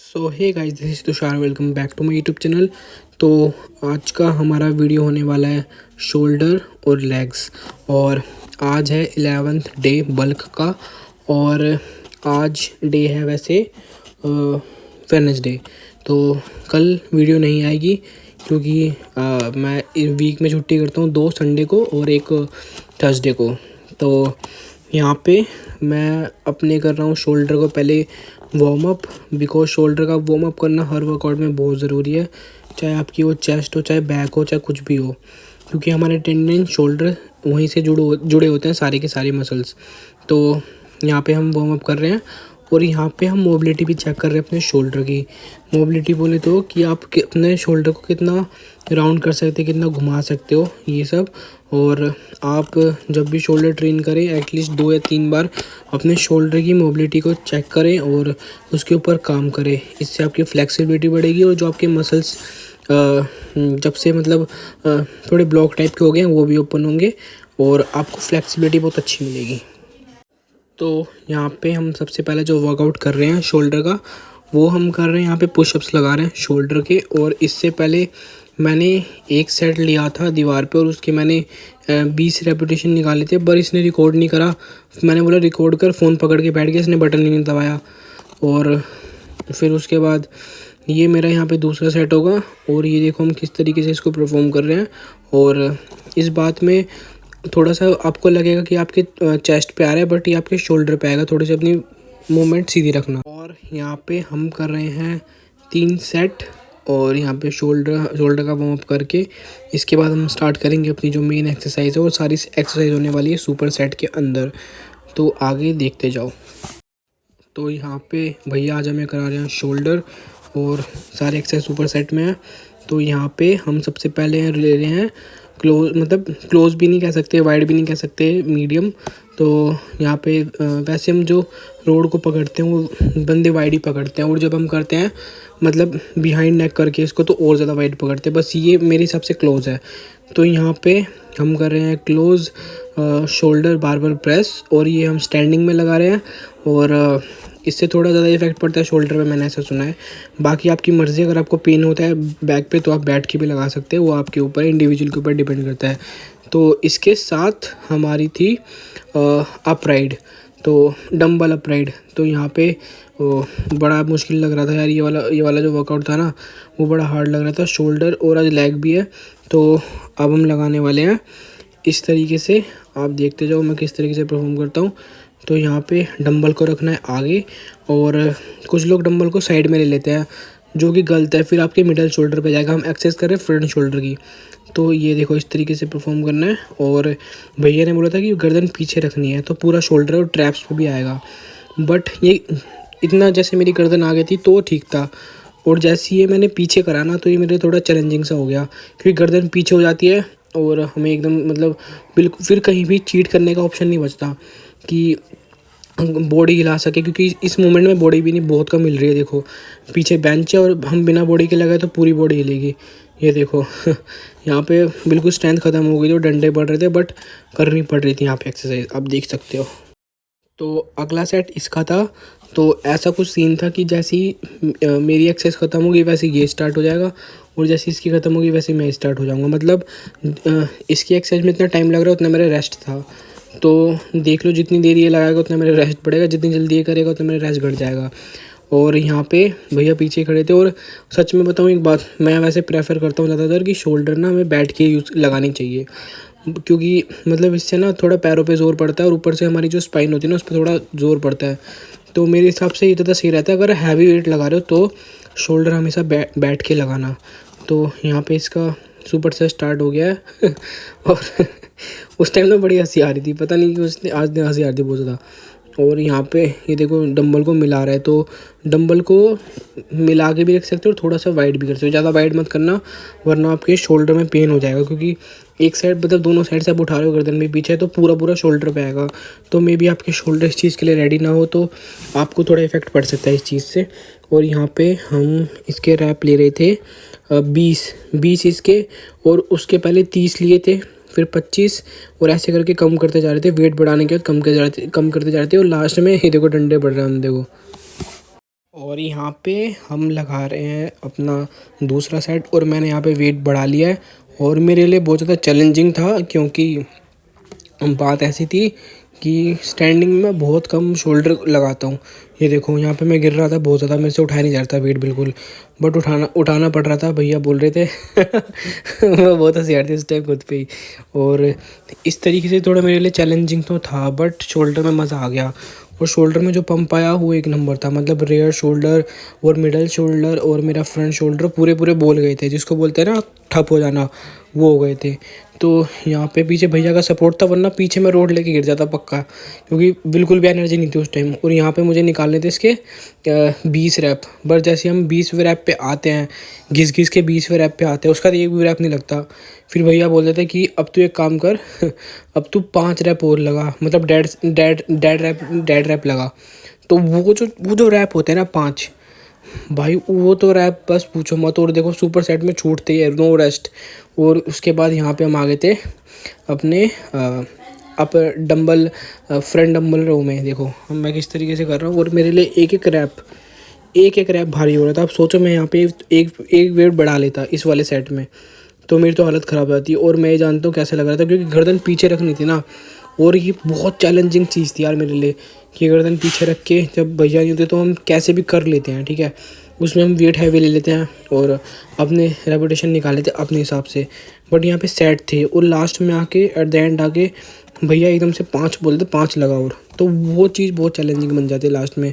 So hey guys, this is Tushar. Welcome back to my YouTube channel. तो आज का हमारा वीडियो होने वाला है शोल्डर और लेग्स। और आज है 11th डे बल्क का। और आज डे है वैसे वेडनेसडे। तो कल वीडियो नहीं आएगी क्योंकि मैं वीक में छुट्टी करता हूँ, 2 संडे को और एक थर्सडे को। तो यहाँ पे मैं अपने कर रहा हूँ शोल्डर को पहले वार्म अप, बिकॉज शोल्डर का वार्म अप करना हर वर्कआउट में बहुत ज़रूरी है, चाहे आपकी वो चेस्ट हो, चाहे बैक हो, चाहे कुछ भी हो, क्योंकि हमारे टेंडन शोल्डर वहीं से जुड़े होते हैं, सारे के सारे मसल्स। तो यहाँ पे हम वार्म अप कर रहे हैं और यहाँ पे हम मोबिलिटी भी चेक कर रहे हैं अपने शोल्डर की। मोबिलिटी बोले तो कि आप अपने शोल्डर को कितना राउंड कर सकते हैं, कितना घुमा सकते हो, ये सब। और आप जब भी शोल्डर ट्रेन करें एटलीस्ट 2 या 3 बार अपने शोल्डर की मोबिलिटी को चेक करें और उसके ऊपर काम करें। इससे आपकी फ्लेक्सिबिलिटी बढ़ेगी और जो आपके मसल्स जब से मतलब थोड़े ब्लॉक टाइप के हो गए हैं वो भी ओपन होंगे और आपको फ्लेक्सिबिलिटी बहुत अच्छी मिलेगी। तो यहाँ पे हम सबसे पहले जो वर्कआउट कर रहे हैं शोल्डर का, वो हम कर रहे हैं यहाँ पे पुशअप्स लगा रहे हैं शोल्डर के। और इससे पहले मैंने एक सेट लिया था दीवार पे और उसके मैंने 20 रेपिटेशन निकाले थे, पर इसने रिकॉर्ड नहीं करा। मैंने बोला रिकॉर्ड कर, फ़ोन पकड़ के बैठ गया, इसने बटन नहीं दबाया। और फिर उसके बाद ये मेरा यहाँ पे दूसरा सेट होगा। और ये देखो हम किस तरीके से इसको परफॉर्म कर रहे हैं। और इस बात में थोड़ा सा आपको लगेगा कि आपके चेस्ट पे आ रहा है, बट ये आपके शोल्डर पे आएगा। थोड़ी सी अपनी मूवमेंट सीधी रखना। और यहाँ पे हम कर रहे हैं 3 सेट और यहाँ पे शोल्डर का वार्म अप करके इसके बाद हम स्टार्ट करेंगे अपनी जो मेन एक्सरसाइज है। और सारी एक्सरसाइज होने वाली है सुपर सेट के अंदर, तो आगे देखते जाओ। तो यहाँ पे भैया आज हमें करा रहे हैं शोल्डर और सारे एक्सरसाइज सुपर सेट में है। तो यहाँ पे हम सबसे पहले ले रहे हैं क्लोज, मतलब क्लोज भी नहीं कह सकते, वाइड भी नहीं कह सकते, मीडियम। तो यहाँ पे वैसे हम जो रोड को पकड़ते हैं वो बंदे वाइड ही पकड़ते हैं, और जब हम करते हैं मतलब बिहाइंड नेक करके इसको तो और ज़्यादा वाइड पकड़ते हैं। बस ये मेरे हिसाब से क्लोज है। तो यहाँ पे हम कर रहे हैं क्लोज शोल्डर बारबेल प्रेस, और ये हम स्टैंडिंग में लगा रहे हैं। और इससे थोड़ा ज़्यादा इफेक्ट पड़ता है शोल्डर पे, मैंने ऐसा सुना है। बाकी आपकी मर्ज़ी, अगर आपको पेन होता है बैक पे तो आप बैठ के भी लगा सकते हैं, वो आपके ऊपर, इंडिविजुअल के ऊपर डिपेंड करता है। तो इसके साथ हमारी थी अपराइड, तो डंबल अपराइड। तो यहाँ पे बड़ा मुश्किल लग रहा था यार, ये वाला जो वर्कआउट था ना वो बड़ा हार्ड लग रहा था। शोल्डर और आज लेग भी है। तो अब हम लगाने वाले हैं इस तरीके से, आप देखते जाओ मैं किस तरीके से परफॉर्म करता हूँ। तो यहाँ पे डंबल को रखना है आगे, और कुछ लोग डंबल को साइड में ले लेते हैं, जो कि गलत है। फिर आपके मिडल शोल्डर पे जाएगा। हम एक्सरसाइज कर रहे हैं फ्रंट शोल्डर की। तो ये देखो इस तरीके से परफॉर्म करना है। और भैया ने बोला था कि गर्दन पीछे रखनी है, तो पूरा शोल्डर और ट्रैप्स पे भी आएगा। बट ये इतना जैसे मेरी गर्दन आ गई थी तो ठीक था, और जैसे ये मैंने पीछे करा ना तो ये मेरे थोड़ा चैलेंजिंग सा हो गया, क्योंकि गर्दन पीछे हो जाती है और हमें एकदम मतलब बिल्कुल फिर कहीं भी चीट करने का ऑप्शन नहीं बचता कि बॉडी हिला सके, क्योंकि इस मोमेंट में बॉडी भी नहीं बहुत कम मिल रही है। देखो पीछे बेंच है और हम बिना बॉडी के लगाए तो पूरी बॉडी हिलेगी। ये देखो यहाँ पे बिल्कुल स्ट्रेंथ ख़त्म हो गई थी, डंडे पड़ रहे थे बट करनी पड़ रही थी यहाँ पे एक्सरसाइज, आप देख सकते हो। तो अगला सेट इसका था। तो ऐसा कुछ सीन था कि जैसे ही मेरी एक्सरसाइज ख़त्म होगी वैसे ये स्टार्ट हो जाएगा, और जैसे इसकी ख़त्म होगी वैसे मैं स्टार्ट हो जाऊँगा। मतलब इसकी एक्सरसाइज में इतना टाइम लग रहा है उतना मेरा रेस्ट था। तो देख लो जितनी देर ये लगाएगा उतना मेरा रेस्ट बढ़ेगा, जितनी जल्दी ये करेगा उतना मेरा रेस्ट घट जाएगा। और यहाँ पे भैया पीछे खड़े थे। और सच में बताऊँ एक बात, मैं वैसे प्रेफर करता हूँ ज़्यादातर कि शोल्डर ना हमें बैठ के यूज़ लगानी चाहिए, क्योंकि मतलब इससे ना थोड़ा पैरों पे ज़ोर पड़ता है और ऊपर से हमारी जो स्पाइन होती है ना उस पर थोड़ा ज़ोर पड़ता है। तो मेरे हिसाब से ये ज़्यादा सही रहता है। अगर हैवी वेट लगा रहे हो तो शोल्डर हमेशा बैठ के लगाना। तो यहाँ पे इसका सुपर से स्टार्ट हो गया है और उस टाइम तो बड़ी हंसी आ रही थी, पता नहीं कि उसने आज दिन हंसी आ रही थी बहुत ज़्यादा। और यहाँ पे ये देखो डंबल को मिला रहा है, तो डंबल को मिला के भी रख सकते हो और थोड़ा सा वाइड भी कर सकते हो। ज़्यादा वाइड मत करना वरना आपके शोल्डर में पेन हो जाएगा, क्योंकि एक साइड मतलब दोनों साइड से आप उठा रहे हो गर्दन में पीछे, तो पूरा शोल्डर पे आएगा। तो मे बी आपके शोल्डर इस चीज़ के लिए रेडी ना हो तो आपको थोड़ा इफेक्ट पड़ सकता है इस चीज़ से। और यहाँ पे हम इसके रैप ले रहे थे 20 इसके, और उसके पहले 30 लिए थे, फिर 25, और ऐसे करके कम करते जा रहे थे। वेट बढ़ाने के बाद कम करते जा रहे थे और लास्ट में ये देखो डंडे बढ़ रहे हैं, देखो। और यहाँ पे हम लगा रहे हैं अपना दूसरा सेट और मैंने यहाँ पे वेट बढ़ा लिया है और मेरे लिए बहुत ज़्यादा चैलेंजिंग था क्योंकि बात ऐसी थी कि स्टैंडिंग में बहुत कम शोल्डर लगाता हूँ। ये देखो यहाँ पे मैं गिर रहा था बहुत ज़्यादा, मेरे से उठाया नहीं जा रहा था वेट बिल्कुल, बट उठाना पड़ रहा था। भैया बोल रहे थे मैं बहुत हंसी आ रही थी उस टाइम खुद पे ही। और इस तरीके से थोड़ा मेरे लिए चैलेंजिंग तो था, बट शोल्डर में मज़ा आ गया। और शोल्डर में जो पंप आया वो एक नंबर था, मतलब रेयर शोल्डर और मिडल शोल्डर और मेरा फ्रंट शोल्डर पूरे पूरे बोल गए थे, जिसको बोलते हैं ना ठप हो जाना, वो हो गए थे। तो यहाँ पे पीछे भैया का सपोर्ट था, वरना पीछे मैं रोड लेके गिर जाता पक्का, क्योंकि बिल्कुल भी एनर्जी नहीं थी उस टाइम। और यहाँ पे मुझे निकालने थे इसके 20 रैप, बट जैसे हम 20वें रैप पे आते हैं, घिस घिस के 20वें रैप पे आते हैं, उसका एक भी रैप नहीं लगता। फिर भैया बोल देते कि अब तू एक काम कर अब तू 5 रैप और लगा, मतलब डेड रैप लगा। तो वो जो रैप होते हैं ना 5, भाई वो तो रैप बस पूछो मत। और देखो सुपर सेट में छूटते ही है नो रेस्ट। और उसके बाद यहाँ पे हम आ गए थे अपने अप डंबल फ्रंट डंबल रो में। देखो हम मैं किस तरीके से कर रहा हूँ और मेरे लिए एक एक रैप भारी हो रहा था। अब सोचो मैं यहाँ पे एक वेट बढ़ा लेता इस वाले सेट में तो मेरी तो हालत ख़राब हो जाती। और मैं ये जानता हूँ कैसे लग रहा था, क्योंकि गर्दन पीछे रखनी थी ना, और ये बहुत चैलेंजिंग चीज़ थी यार मेरे लिए कि गर्दन पीछे रख के जब भैया नहीं होते तो हम कैसे भी कर लेते हैं, ठीक है। उसमें हम वेट हैवी ले लेते हैं और अपने रेपुटेशन निकाल लेते हैं अपने हिसाब से। बट यहाँ पे सेट थे और लास्ट में आके एट द एंड आके भैया एकदम से 5 बोलते 5 लगा, और तो वो चीज़ बहुत चैलेंजिंग बन जाती है लास्ट में।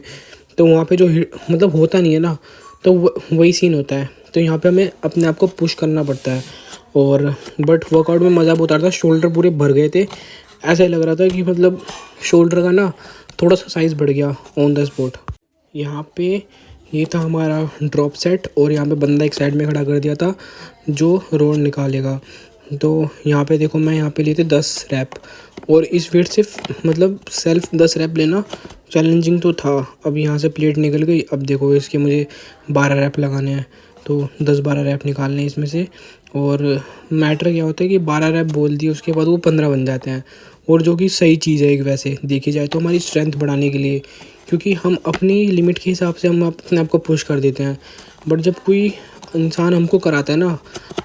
तो वहाँ पे जो मतलब होता नहीं है ना, तो वही सीन होता है। तो यहाँ पे हमें अपने आप को पुश करना पड़ता है। और बट वर्कआउट में मज़ा बहुत आ रहा था, शोल्डर पूरे भर गए थे, ऐसा लग रहा था कि मतलब शोल्डर का ना थोड़ा सा साइज़ बढ़ गया ऑन द स्पॉट। यहाँ पे ये था हमारा ड्रॉप सेट और यहाँ पे बंदा एक साइड में खड़ा कर दिया था जो रोड निकालेगा। तो यहाँ पे देखो मैं यहाँ पे लिए थे 10 रैप, और इस वेट से मतलब सेल्फ 10 रैप लेना चैलेंजिंग तो था। अब यहाँ से प्लेट निकल गई, अब देखो इसके मुझे 12 रैप लगाने हैं, तो 10-12 रैप निकालने हैं इसमें से। और मैटर क्या होता है कि 12 रैप बोल दिए उसके बाद वो 15 बन जाते हैं, और जो कि सही चीज़ है एक वैसे देखी जाए तो हमारी स्ट्रेंथ बढ़ाने के लिए, क्योंकि हम अपनी लिमिट के हिसाब से हम अपने आप को पुश कर देते हैं। बट जब कोई इंसान हमको कराता है ना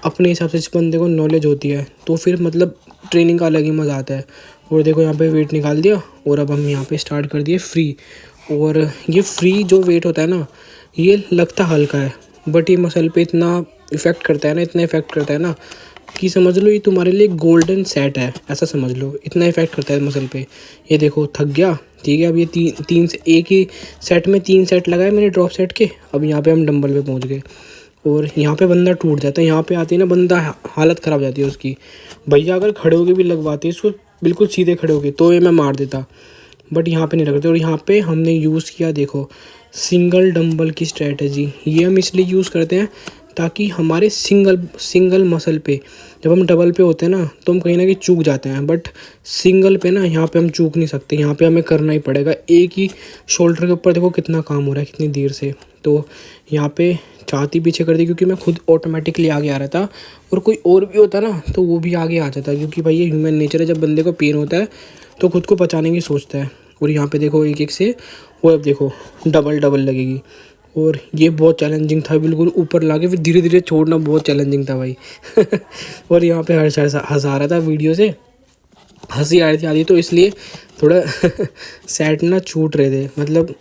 अपने हिसाब से, जिस बंदे को नॉलेज होती है, तो फिर मतलब ट्रेनिंग का अलग ही मज़ा आता है। और देखो यहाँ पे वेट निकाल दिया और अब हम यहाँ पे स्टार्ट कर दिए फ्री। और ये फ्री जो वेट होता है ना, ये लगता हल्का है, बट ये मसल पे इतना इफ़ेक्ट करता है ना कि समझ लो ये तुम्हारे लिए गोल्डन सेट है, ऐसा समझ लो, इतना इफ़ेक्ट करता है मसल पे। ये देखो थक गया, ठीक है। अब ये तीन से एक ही सेट में 3 सेट लगाए मैंने ड्रॉप सेट के। अब यहाँ पे हम डंबल पे पहुँच गए और यहाँ पे बंदा टूट जाता है। यहाँ पे आती है ना बंदा हालत ख़राब हो जाती है उसकी। भैया अगर खड़े होके भी लगवाते इसको बिल्कुल सीधे खड़े होके तो ये मैं मार देता, बट यहाँ पे नहीं लगते। और यहाँ पे हमने यूज़ किया देखो सिंगल डंबल की स्ट्रेटजी। ये हम इसलिए यूज़ करते हैं ताकि हमारे सिंगल मसल पे, जब हम डबल पे होते हैं ना तो हम कहीं ना कहीं चूक जाते हैं, बट सिंगल पे ना यहाँ पे हम चूक नहीं सकते। यहाँ पे हमें करना ही पड़ेगा। एक ही शोल्डर के ऊपर देखो कितना काम हो रहा है कितनी देर से। तो यहाँ पे छाती पीछे कर दी क्योंकि मैं खुद ऑटोमेटिकली आगे आ रहा था, और कोई और भी होता ना तो वो भी आगे आ जाता, क्योंकि भाई ये ह्यूमन नेचर है, जब बंदे को पेन होता है तो खुद को बचाने की सोचता है। और यहाँ पे देखो एक एक से वो अब देखो डबल लगेगी। और ये बहुत चैलेंजिंग था, बिल्कुल ऊपर लाके फिर धीरे धीरे छोड़ना बहुत चैलेंजिंग था भाई और यहाँ पे हंसा रहा था वीडियो से, हंसी आ रही थी आधी, तो इसलिए थोड़ा सेट ना छूट रहे थे। मतलब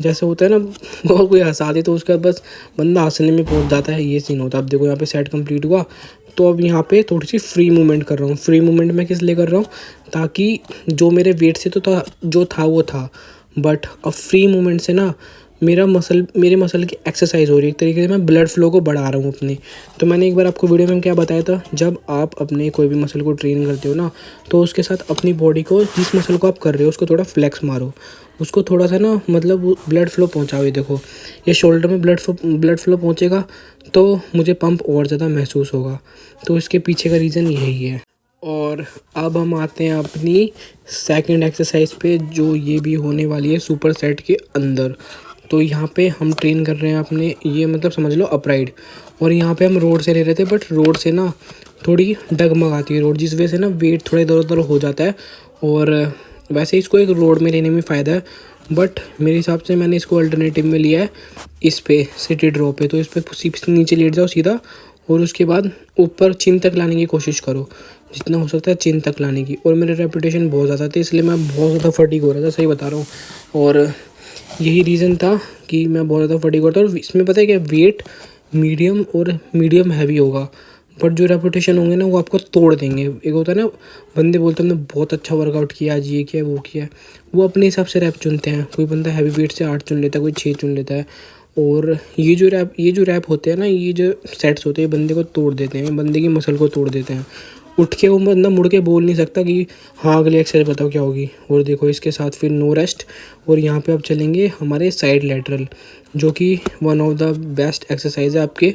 जैसे होता है ना बहुत कोई हंसा दे तो उसका बस बंदा हंसने में पहुंच जाता है, ये सीन होता है। अब देखो यहाँ पे सेट कंप्लीट हुआ, तो अब यहाँ पे थोड़ी सी फ्री मूवमेंट कर रहा हूँ। फ्री मूवमेंट मैं किस लिए कर रहा हूँ, ताकि जो मेरे वेट से तो था जो था वो था, बट अब फ्री मूवमेंट से ना मेरे मसल की एक्सरसाइज हो रही है, एक तरीके से मैं ब्लड फ्लो को बढ़ा रहा हूँ अपनी। तो मैंने एक बार आपको वीडियो में क्या बताया था, जब आप अपने कोई भी मसल को ट्रेन करते हो ना तो उसके साथ अपनी बॉडी को, जिस मसल को आप कर रहे हो उसको थोड़ा फ्लेक्स मारो, उसको थोड़ा सा ना मतलब ब्लड फ्लो पहुँचाओ। ये देखो ये शोल्डर में ब्लड फ्लो पहुँचेगा तो मुझे पंप और ज़्यादा महसूस होगा। तो इसके पीछे का रीज़न यही है। और अब हम आते हैं अपनी सेकंड एक्सरसाइज पे, जो ये भी होने वाली है सुपर सेट के अंदर। तो यहाँ पे हम ट्रेन कर रहे हैं अपने, ये मतलब समझ लो अपराइड। और यहाँ पे हम रोड से ले रहे थे, बट रोड से ना थोड़ी डगमगाती है रोड, जिस वजह से ना वेट थोड़ा इधर उधर हो जाता है। और वैसे इसको एक रोड में लेने में फ़ायदा है, बट मेरे हिसाब से मैंने इसको अल्टरनेटिव में लिया है इस पे सिटी ड्रॉ पे। तो इस पे सीधे नीचे लेट जाओ सीधा, और उसके बाद ऊपर चिन तक लाने की कोशिश करो, जितना हो सकता है चिन तक लाने की। और मेरे रेपुटेशन बहुत ज़्यादा थे, इसलिए मैं बहुत ज़्यादा फटीग हो रहा था, सही बता रहा हूँ। और यही रीज़न था कि मैं बहुत ज़्यादा फटीग होता। और इसमें पता है क्या, वेट मीडियम और मीडियम हैवी होगा, बट जो रेपुटेशन होंगे ना वो आपको तोड़ देंगे। एक होता है ना, बंदे बोलते हैं हमने बहुत अच्छा वर्कआउट किया, आज ये किया वो किया, वो अपने हिसाब से रैप चुनते हैं। कोई बंदा हैवी वेट से 8 चुन लेता है, कोई 6 चुन लेता है। और ये जो रैप होते हैं ना, ये जो सेट्स होते हैं, बंदे को तोड़ देते हैं, बंदे की मसल को तोड़ देते हैं। उठ के वो बंदा मुड़ के बोल नहीं सकता कि हाँ अगली एक्सरसाइज बताओ क्या होगी। और देखो इसके साथ फिर नो रेस्ट। और यहाँ पे अब चलेंगे हमारे साइड लेटरल, जो कि one of the best exercise है आपके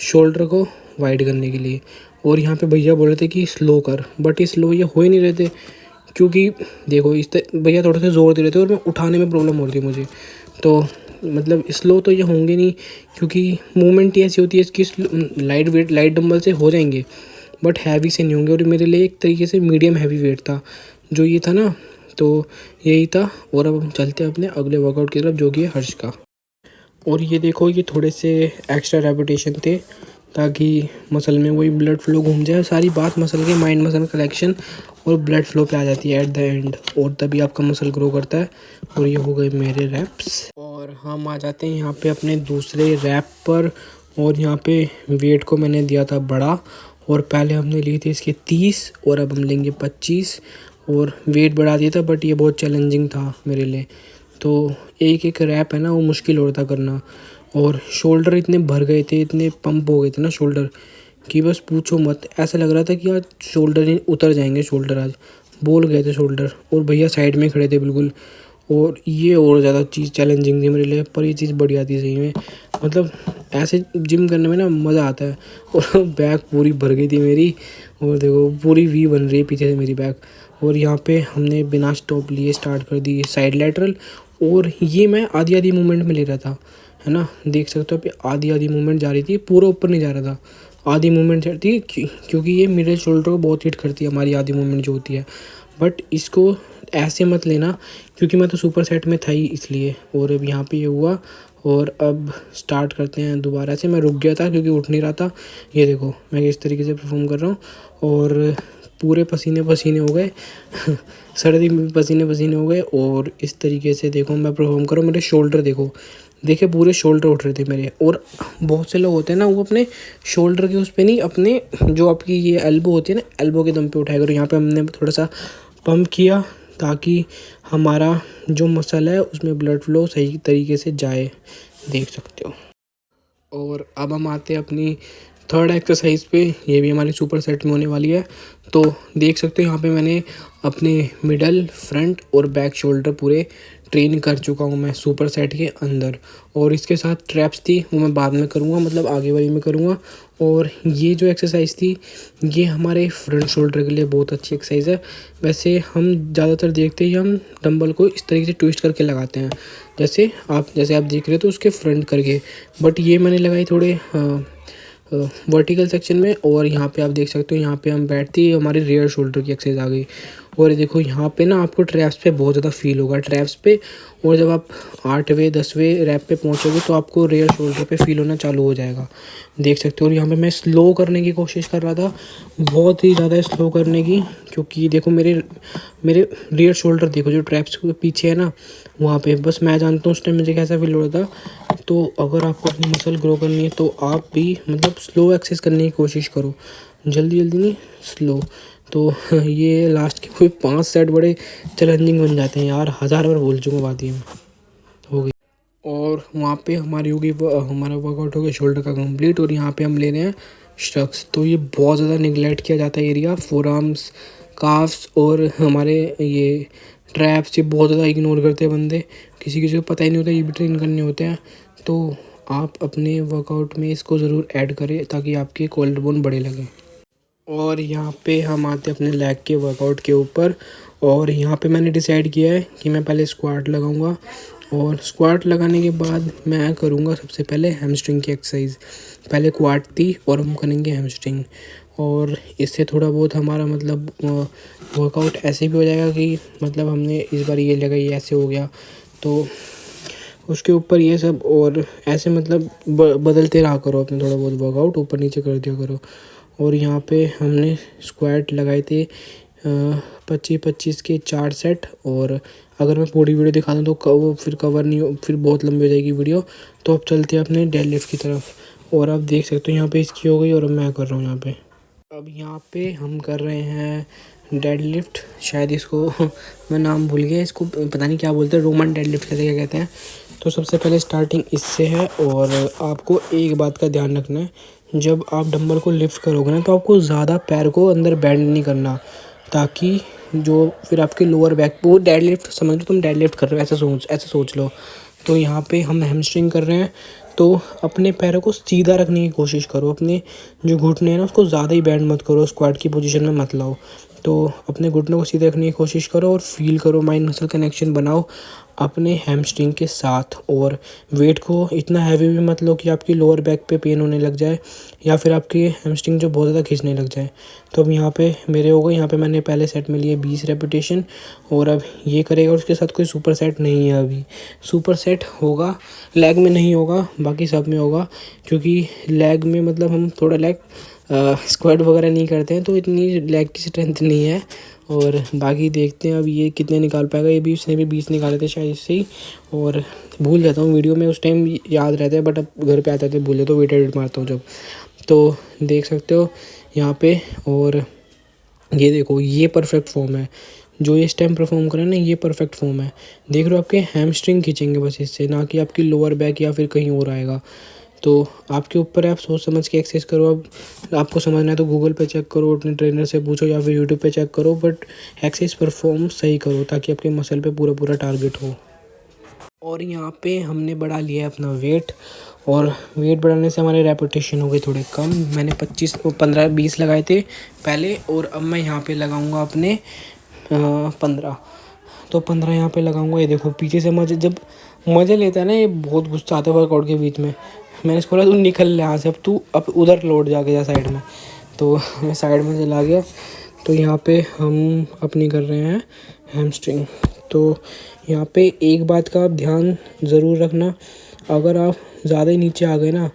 शोल्डर को वाइड करने के लिए। और यहाँ पे भैया बोल रहे थे कि स्लो कर, बट ये स्लो ये हो ही नहीं रहे थे, क्योंकि देखो भैया थोड़ा सा ज़ोर दे रहे थे और मैं उठाने में प्रॉब्लम हो रही थी मुझे। तो मतलब स्लो तो ये होंगे नहीं, क्योंकि मूवमेंट ही ऐसी होती है इसकी। लाइट वेट लाइट डंबल से हो जाएंगे, बट हैवी से नहीं होंगे। और मेरे लिए एक तरीके से मीडियम हैवी वेट था जो ये था ना, तो यही था। और अब हम चलते हैं अपने अगले वर्कआउट की तरफ, जो कि है हर्ष का। और ये देखो ये थोड़े से एक्स्ट्रा रेपिटेशन थे, ताकि मसल में वही ब्लड फ्लो घूम जाए। सारी बात मसल के माइंड मसल कलेक्शन और ब्लड फ्लो पे आ जाती है एट द एंड, और तभी आपका मसल ग्रो करता है। और ये हो गए मेरे रैप्स। और हम आ जाते हैं यहाँ पे अपने दूसरे रैप पर। और यहाँ पे वेट को मैंने दिया था बड़ा, और पहले हमने लिए थे इसके 30 और अब हम लेंगे 25। और वेट बढ़ा दिया था, बट ये बहुत चैलेंजिंग था मेरे लिए। तो एक एक रैप है ना वो मुश्किल हो रहा था करना। और शोल्डर इतने भर गए थे, इतने पंप हो गए थे ना शोल्डर, कि बस पूछो मत। ऐसा लग रहा था कि आज शोल्डर ही उतर जाएंगे, शोल्डर आज बोल गए थे शोल्डर। और भैया साइड में खड़े थे बिल्कुल। और ये और ज़्यादा चीज़ चैलेंजिंग थी मेरे लिए, पर ये चीज़ बढ़िया थी सही में। मतलब ऐसे जिम करने में ना मज़ा आता है। और बैक पूरी भर गई थी मेरी, और देखो पूरी वी बन रही है पीछे से मेरी बैक। और यहाँ पे हमने बिना स्टॉप लिए स्टार्ट कर दी साइड लेटरल। और ये मैं आधी आधी मूवमेंट में ले रहा था, है ना, देख सकते हो। आधी आधी मूवमेंट जा रही थी, पूरा ऊपर नहीं जा रहा था, आधी मूवमेंट जाती थी, क्योंकि ये मिडिल शोल्डर को बहुत हिट करती है हमारी आधी मूवमेंट जो होती है। बट इसको ऐसे मत लेना, क्योंकि मैं तो सुपर सेट में था ही इसलिए। और अब यहाँ पे ये हुआ। और अब स्टार्ट करते हैं दोबारा से। मैं रुक गया था क्योंकि उठ नहीं रहा था। ये देखो मैं इस तरीके से परफॉर्म कर रहा हूँ, और पूरे पसीने पसीने हो गए सर्दी में भी पसीने पसीने हो गए। और इस तरीके से देखो मैं परफॉर्म कर रहा हूँ। मेरे शोल्डर देखो, देखिए पूरे शोल्डर उठ रहे थे मेरे। और बहुत से लोग होते हैं ना, वो अपने शोल्डर के उस पर नहीं, अपने जो आपकी ये एल्बो होती है ना, एल्बो के दम पे उठाया करो। यहाँ पे हमने थोड़ा सा पंप किया, ताकि हमारा जो मसल है उसमें ब्लड फ्लो सही तरीके से जाए, देख सकते हो। और अब हम आते हैं अपनी थर्ड एक्सरसाइज पे। ये भी हमारी सुपर सेट में होने वाली है। तो देख सकते हो यहाँ पे मैंने अपने मिडल, फ्रंट और बैक शोल्डर पूरे ट्रेन कर चुका हूँ मैं सुपर सेट के अंदर। और इसके साथ ट्रैप्स थी वो मैं बाद में करूँगा, मतलब आगे वाली में करूँगा। और ये जो एक्सरसाइज थी ये हमारे फ्रंट शोल्डर के लिए बहुत अच्छी एक्सरसाइज है। वैसे हम ज़्यादातर देखते हैं हम डंबल को इस तरीके से ट्विस्ट करके लगाते हैं, जैसे आप देख रहे हो तो उसके फ्रंट करके। बट ये मैंने लगाई थोड़े वर्टिकल सेक्शन में। और यहाँ पे आप देख सकते हो, यहाँ पे हम बैठती है हमारे रियर शोल्डर की एक्सरसाइज आ गई। और देखो यहाँ पे ना आपको ट्रैप्स पे बहुत ज़्यादा फील होगा, ट्रैप्स पे। और जब आप 8वें 10वें रैप पे पहुँचोगे तो आपको रियर शोल्डर पे फील होना चालू हो जाएगा, देख सकते हो। और यहाँ पे मैं स्लो करने की कोशिश कर रहा था, बहुत ही ज़्यादा स्लो करने की, क्योंकि देखो मेरे रियर शोल्डर देखो जो ट्रैप्स के पीछे है ना, वहाँ पे बस मैं जानता हूँ उस टाइम मुझे कैसा फील हो रहा था। तो अगर आपको अपनी मसल ग्रो करनी है तो आप भी मतलब स्लो एक्सरसाइज करने की कोशिश करो, जल्दी जल्दी नहीं, स्लो। तो ये लास्ट के कोई 5 सेट बड़े चैलेंजिंग बन जाते हैं यार, 1000 बार बोल चुका बात ये हो गई। और वहाँ पे हमारी होगी हमारा वर्कआउट हो गया शोल्डर का कंप्लीट। और यहाँ पे हम ले रहे हैं स्ट्रक्स। तो ये बहुत ज़्यादा निगलेक्ट किया जाता है एरिया, फोर आर्म्स, काफ्स और हमारे ये ट्रैप्स, ये बहुत ज़्यादा इग्नोर करते हैं बंदे। किसी किसी को पता ही नहीं होता ये भी ट्रेन करने होते हैं। तो आप अपने वर्कआउट में इसको ज़रूर ऐड करें, ताकि आपके कोल्ड बोन बड़े लगें। और यहाँ पे हम आते हैं अपने लेग के वर्कआउट के ऊपर। और यहाँ पे मैंने डिसाइड किया है कि मैं पहले स्क्वाट लगाऊंगा, और स्क्वाट लगाने के बाद मैं करूँगा सबसे पहले हैमस्ट्रिंग की एक्सरसाइज। पहले क्वाड थी और हम करेंगे हैमस्ट्रिंग। और इससे थोड़ा बहुत हमारा मतलब वर्कआउट ऐसे भी हो जाएगा कि मतलब हमने इस बार ये लगाई ऐसे हो गया, तो उसके ऊपर ये सब, और ऐसे मतलब बदलते रहा करो अपने थोड़ा बहुत वर्कआउट, ऊपर नीचे कर दिया करो। और यहाँ पे हमने स्क्वाट लगाए थे 25-25 के 4 सेट। और अगर मैं पूरी वीडियो दिखा दूँ तो वो फिर कवर नहीं हो, फिर बहुत लंबी हो जाएगी वीडियो। तो अब चलते हैं अपने डेड लिफ्ट की तरफ। और आप देख सकते हो यहाँ पे इसकी हो गई और अब मैं कर रहा हूँ यहाँ पे। अब यहाँ पे हम कर रहे हैं डेड लिफ्ट, शायद इसको मैं नाम भूल गया, इसको पता नहीं क्या बोलते हैं, रोमन डेड लिफ्ट कहते क्या कहते हैं। तो सबसे पहले स्टार्टिंग इससे है। और आपको एक बात का ध्यान रखना है, जब आप डंबल को लिफ्ट करोगे ना तो आपको ज़्यादा पैर को अंदर बेंड नहीं करना, ताकि जो फिर आपके लोअर बैक, वो डेड लिफ्ट समझ लो तुम डेड लिफ्ट कर रहे हो, ऐसे सोच लो। तो यहाँ पे हम हैमस्ट्रिंग कर रहे हैं, तो अपने पैरों को सीधा रखने की कोशिश करो। अपने जो घुटने हैं ना उसको ज़्यादा ही बैंड मत करो, स्क्वाट की पोजीशन में मत लाओ। तो अपने घुटनों को सीधे रखने की कोशिश करो और फील करो, माइंड मसल कनेक्शन बनाओ अपने हैमस्ट्रिंग के साथ। और वेट को इतना हैवी भी मत लो कि आपकी लोअर बैक पे पेन होने लग जाए या फिर आपकी हैमस्ट्रिंग जो बहुत ज़्यादा खींचने लग जाए। तो अब यहाँ पे मेरे हो गए, यहाँ पे मैंने पहले सेट में लिए 20 रेपिटेशन। और अब ये करेगा, और उसके साथ कोई सुपर सेट नहीं है अभी। सुपर सेट होगा, लेग में नहीं होगा, बाकी सब में होगा। क्योंकि लेग में मतलब हम थोड़ा लेग स्क्वाट वगैरह नहीं करते हैं, तो इतनी लेग की स्ट्रेंथ नहीं है। और बाकी देखते हैं अब ये कितने निकाल पाएगा। ये भी इसने भी 20 निकाले थे शायद इससे ही। और भूल जाता हूँ, वीडियो में उस टाइम याद रहता है, बट अब घर पे आते थे भूल जाता हूँ, वेट एडिट मारता हूँ जब। तो देख सकते हो यहाँ पे। और ये देखो, ये परफेक्ट फॉर्म है जो ये स्टेम परफॉर्म करे ना, ये परफेक्ट फॉर्म है। देख रहे हो, आपके हैमस्ट्रिंग खींचेंगे बस इससे, ना कि आपकी लोअर बैक या फिर कहीं और आएगा। तो आपके ऊपर है, आप सोच समझ के एक्सरसाइज करो। अब आपको समझना है तो गूगल पे चेक करो, अपने ट्रेनर से पूछो या फिर यूट्यूब पे चेक करो, बट एक्सरसाइज परफॉर्म सही करो ताकि आपके मसल पे पूरा पूरा टारगेट हो। और यहाँ पे हमने बढ़ा लिया है अपना वेट, और वेट बढ़ाने से हमारे रेपिटेशन हो गए थोड़े कम। मैंने 25 15 20 लगाए थे पहले, और अब मैं यहाँ पे लगाऊंगा अपने 15। तो 15 यहाँ पे लगाऊंगा। ये देखो पीछे से मजे, जब मज़े लेता है ना ये, बहुत गुस्सा आता है वर्कआउट के बीच में। मैंने इसको बोला तू निकल ले यहाँ से, अब तू अब उधर लौट जाके जा साइड में। तो मैं साइड में चला गया। तो यहाँ पे हम अपनी कर रहे हैं हैमस्ट्रिंग। तो यहाँ पे एक बात का आप ध्यान ज़रूर रखना, अगर आप ज़्यादा ही नीचे आ गए ना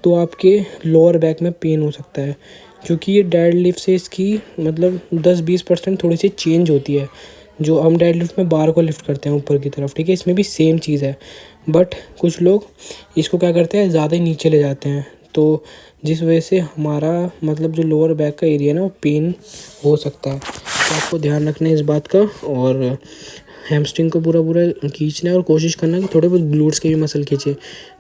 तो आपके लोअर बैक में पेन हो सकता है। क्योंकि ये डेड लिफ्ट से इसकी मतलब 10-20% थोड़ी सी चेंज होती है। जो हम डेड लिफ्ट में बार को लिफ्ट करते हैं ऊपर की तरफ, ठीक है, इसमें भी सेम चीज़ है। बट कुछ लोग इसको क्या करते हैं, ज़्यादा ही नीचे ले जाते हैं, तो जिस वजह से हमारा मतलब जो लोअर बैक का एरिया है ना वो पेन हो सकता है। तो आपको ध्यान रखना है इस बात का। और हैमस्ट्रिंग को पूरा पूरा खींचना है, और कोशिश करना कि थोड़े बहुत ग्लूट्स के भी मसल खींचे।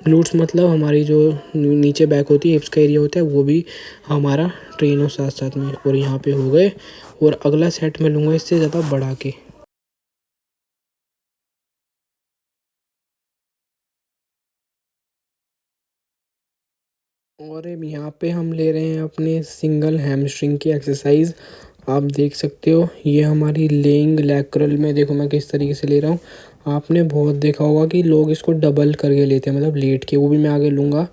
ग्लूट्स मतलब हमारी जो नीचे बैक होती है, हिप्स का एरिया होता है, वो भी हमारा ट्रेन हो साथ साथ में। और यहाँ पे हो गए। और अगला सेट में लूँगा इससे ज़्यादा बढ़ा के। और अब यहाँ पे हम ले रहे हैं अपने सिंगल हैमस्ट्रिंग की एक्सरसाइज। आप देख सकते हो ये हमारी लेइंग लैटरल में, देखो मैं किस तरीके से ले रहा हूँ। आपने बहुत देखा होगा कि लोग इसको डबल करके लेते हैं, मतलब लेट के, वो भी मैं आगे लूँगा।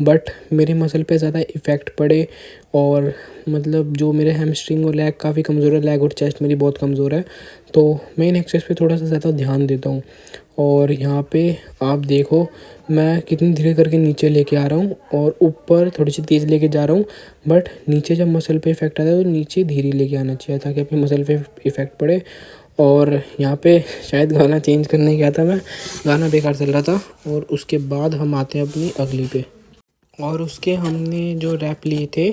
बट मेरे मसल पे ज़्यादा इफ़ेक्ट पड़े, और मतलब जो मेरे हैमस्ट्रिंग और लैग काफ़ी कमज़ोर है, लैग और चेस्ट मेरी बहुत कमज़ोर है, तो मैं इन एक्सरसाइज पे थोड़ा सा ज़्यादा ध्यान देता हूँ। और यहाँ पे आप देखो मैं कितनी धीरे करके नीचे लेके आ रहा हूँ, और ऊपर थोड़ी सी तेज़ लेके जा रहा हूँ। बट नीचे जब मसल पे इफ़ेक्ट आता है तो नीचे धीरे लेके आना चाहिए ताकि आपकी मसल पे इफ़ेक्ट पड़े। और यहाँ पे शायद गाना चेंज करने गया था मैं, गाना बेकार चल रहा था। और उसके बाद हम आते हैं अपनी अगली पे। और उसके हमने जो रैप लिए थे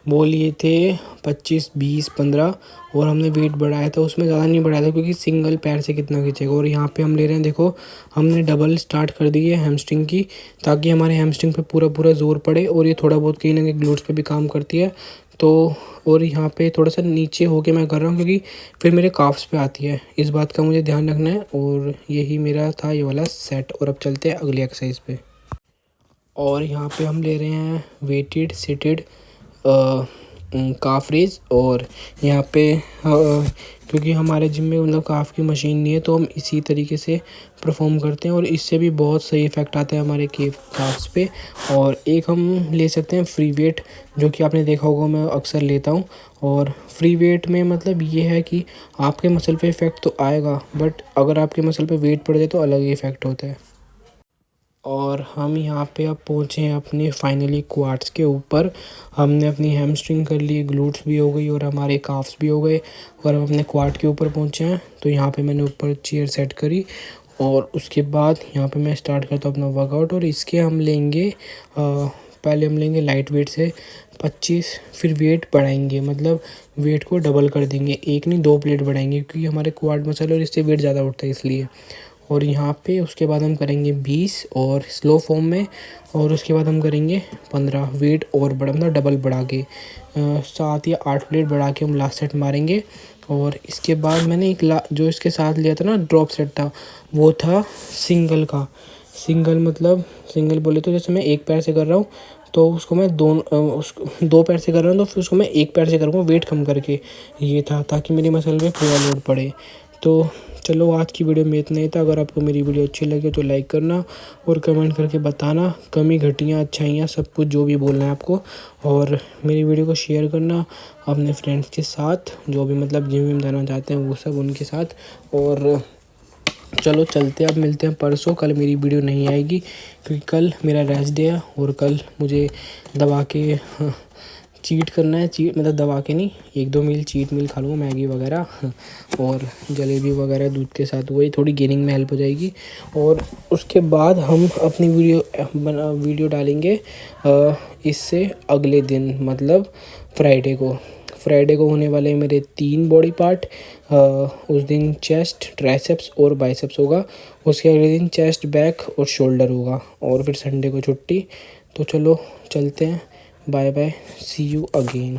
वो लिए थे 25, 20, 15। और हमने वेट बढ़ाया था, उसमें ज़्यादा नहीं बढ़ाया था क्योंकि सिंगल पैर से कितना खींचेगा। और यहाँ पे हम ले रहे हैं, देखो हमने डबल स्टार्ट कर दी है हैमस्ट्रिंग की, ताकि हमारे हैमस्ट्रिंग पे पूरा पूरा जोर पड़े। और ये थोड़ा बहुत कहीं ना कहीं ग्लूट्स पे भी काम करती है। तो और यहाँ पे थोड़ा सा नीचे होके मैं कर रहा हूँ क्योंकि फिर मेरे काफ्स पे आती है, इस बात का मुझे ध्यान रखना है। और यही मेरा था ये वाला सेट। और अब चलते हैं अगली एक्सरसाइज पे। और यहाँ पे हम ले रहे हैं वेटेड सिटेड काफ रेज। और यहाँ पे क्योंकि हमारे जिम में मतलब काफ की मशीन नहीं है तो हम इसी तरीके से परफॉर्म करते हैं और इससे भी बहुत सही इफ़ेक्ट आता है हमारे काफ्स पे। और एक हम ले सकते हैं फ्री वेट, जो कि आपने देखा होगा मैं अक्सर लेता हूँ। और फ्री वेट में मतलब ये है कि आपके मसल पे इफ़ेक्ट तो आएगा, बट अगर आपके मसल पे वेट पड़ जाए तो अलग ही इफ़ेक्ट होता है। और हम यहाँ पे अब पहुँचे हैं अपने फाइनली क्वाड्स के ऊपर। हमने अपनी हैमस्ट्रिंग कर ली, ग्लूट्स भी हो गई और हमारे काफ्स भी हो गए और हम अपने क्वाड के ऊपर पहुँचे हैं। तो यहाँ पे मैंने ऊपर चेयर सेट करी और उसके बाद यहाँ पे मैं स्टार्ट करता हूँ अपना वर्कआउट। और इसके हम लेंगे पहले हम लेंगे लाइट वेट से 25, फिर वेट बढ़ाएंगे, मतलब वेट को डबल कर देंगे, एक नहीं 2 प्लेट बढ़ाएंगे क्योंकि हमारे क्वाड मसल और इससे वेट ज़्यादा उठता है इसलिए। और यहाँ पे उसके बाद हम करेंगे 20 और स्लो फॉर्म में, और उसके बाद हम करेंगे 15 वेट और बड़ा मतलब डबल बढ़ा के 7 या 8 प्लेट बढ़ा के हम लास्ट सेट मारेंगे। और इसके बाद मैंने जो इसके साथ लिया था ना ड्रॉप सेट था, वो था सिंगल का। सिंगल मतलब सिंगल बोले तो जैसे मैं एक पैर से कर रहा हूँ तो उसको मैं उसको 2 पैर से कर रहा हूँ तो फिर उसको मैं एक पैर से करूँगा वेट कम करके। ये था ताकि मेरी मसल में पूरा लोड पड़े। तो चलो आज की वीडियो में इतना ही था। अगर आपको मेरी वीडियो अच्छी लगे तो लाइक करना और कमेंट करके बताना कमी घटियाँ अच्छाइयाँ सब कुछ जो भी बोलना है आपको। और मेरी वीडियो को शेयर करना अपने फ्रेंड्स के साथ जो भी मतलब जिम विम जाना चाहते हैं वो सब उनके साथ। और चलो चलते हैं, अब मिलते हैं परसों। कल मेरी वीडियो नहीं आएगी क्योंकि कल मेरा रेस्ट डे है और कल मुझे दबा के चीट करना है। चीट मतलब दबा के नहीं, 1-2 मील चीट मील खा लूँगा, मैगी वगैरह और जलेबी वगैरह दूध के साथ, वही थोड़ी गेनिंग में हेल्प हो जाएगी। और उसके बाद हम अपनी वीडियो डालेंगे इससे अगले दिन मतलब फ्राइडे को होने वाले मेरे 3 बॉडी पार्ट। उस दिन चेस्ट, ट्राइसेप्स और बाइसेप्स होगा। उसके अगले दिन चेस्ट, बैक और शोल्डर होगा और फिर संडे को छुट्टी। तो चलो चलते हैं, bye bye, see you again.